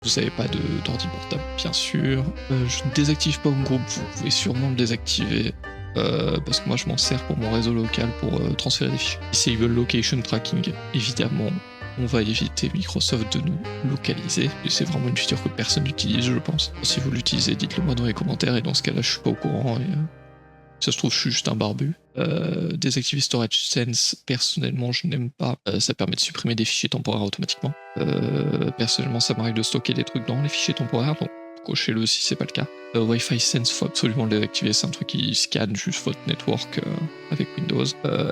Vous n'avez pas d'ordi portable, bien sûr. Je ne désactive pas Home Group, vous pouvez sûrement le désactiver. Parce que moi je m'en sers pour mon réseau local pour transférer des fichiers. Disable Location Tracking, évidemment, on va éviter Microsoft de nous localiser. Et c'est vraiment une feature que personne n'utilise, je pense. Si vous l'utilisez, dites-le moi dans les commentaires, et dans ce cas-là, je suis pas au courant. Et, ça se trouve, je suis juste un barbu. Désactiver Storage Sense, personnellement, je n'aime pas. Ça permet de supprimer des fichiers temporaires automatiquement. Personnellement, ça m'arrive de stocker des trucs dans les fichiers temporaires, donc cochez-le si c'est pas le cas. Wi-Fi Sense, faut absolument le désactiver, c'est un truc qui scanne juste votre network avec Windows.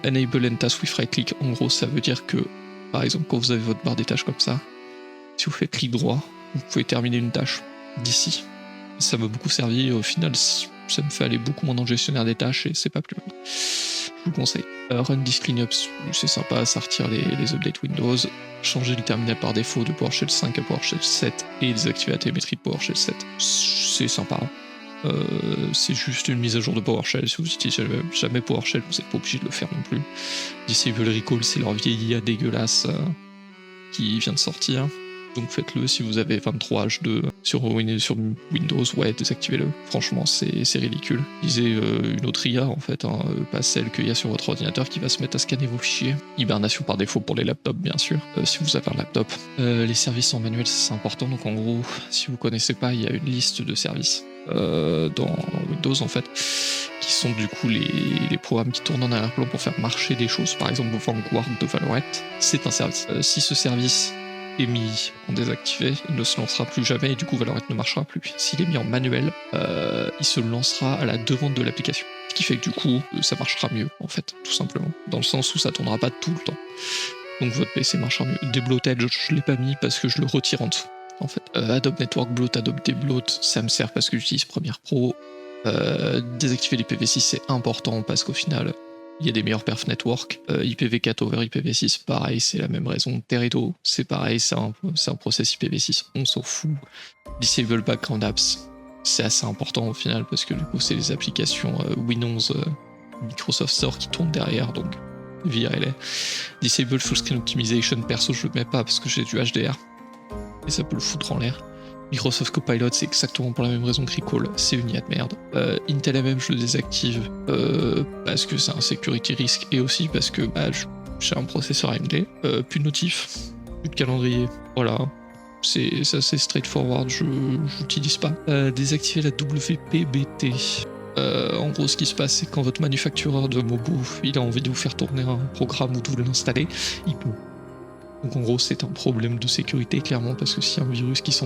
Enable and Task with right click, en gros, ça veut dire que, par exemple, quand vous avez votre barre des tâches comme ça, si vous faites clic droit, vous pouvez terminer une tâche d'ici. Ça m'a beaucoup servi, au final, ça me fait aller beaucoup moins dans le gestionnaire des tâches et c'est pas plus mal. Je vous le conseille. Run Disk Cleanup, c'est sympa, ça retire les updates Windows. Changer le terminal par défaut de PowerShell 5 à PowerShell 7 et désactiver la télémétrie de PowerShell 7. C'est sympa. C'est juste une mise à jour de PowerShell. Si vous utilisez jamais PowerShell, vous n'êtes pas obligé de le faire non plus. Disable Recall, c'est leur vieille IA dégueulasse qui vient de sortir. Donc faites-le si vous avez 23 H2 sur Windows, ouais, désactivez-le. Franchement, c'est ridicule. Utilisez une autre IA en fait, hein, pas celle qu'il y a sur votre ordinateur qui va se mettre à scanner vos fichiers. Hibernation par défaut pour les laptops, bien sûr, si vous avez un laptop. Les services en manuel, c'est important. Donc en gros, si vous connaissez pas, il y a une liste de services dans Windows en fait, qui sont du coup les programmes qui tournent en arrière-plan pour faire marcher des choses. Par exemple, Vanguard de Valorant, c'est un service. Si ce service est mis en désactivé, il ne se lancera plus jamais et du coup Valorant ne marchera plus. S'il est mis en manuel, il se lancera à la demande de l'application. Ce qui fait que du coup, ça marchera mieux en fait, tout simplement. Dans le sens où ça tournera pas tout le temps. Donc votre PC marchera mieux. Débloated, je l'ai pas mis parce que je le retire en dessous. En fait, Adobe Network Bloat, Adobe Debloat, ça me sert parce que j'utilise Premiere Pro. Désactiver l'IPv6, c'est important parce qu'au final, il y a des meilleurs perf network. IPv4 over IPv6, pareil, c'est la même raison. Teredo, c'est pareil, c'est un process IPv6, on s'en fout. Disable Background Apps, c'est assez important au final parce que du coup, c'est les applications Windows Microsoft Store qui tournent derrière, donc virez-les. Disable Full Screen Optimization, perso, je le mets pas parce que j'ai du HDR et ça peut le foutre en l'air. Microsoft Copilot, c'est exactement pour la même raison que Recall, c'est une IA de merde. Intel MM, je le désactive parce que c'est un security risk et aussi parce que j'ai un processeur AMD. Plus de notif, plus de calendrier, voilà. C'est assez straightforward, je l'utilise pas. Désactiver la WPBT. En gros, ce qui se passe, c'est quand votre manufactureur de Mobo, il a envie de vous faire tourner un programme ou de vous l'installer, il peut. Donc en gros, c'est un problème de sécurité, clairement, parce que s'il y a un virus qui s'en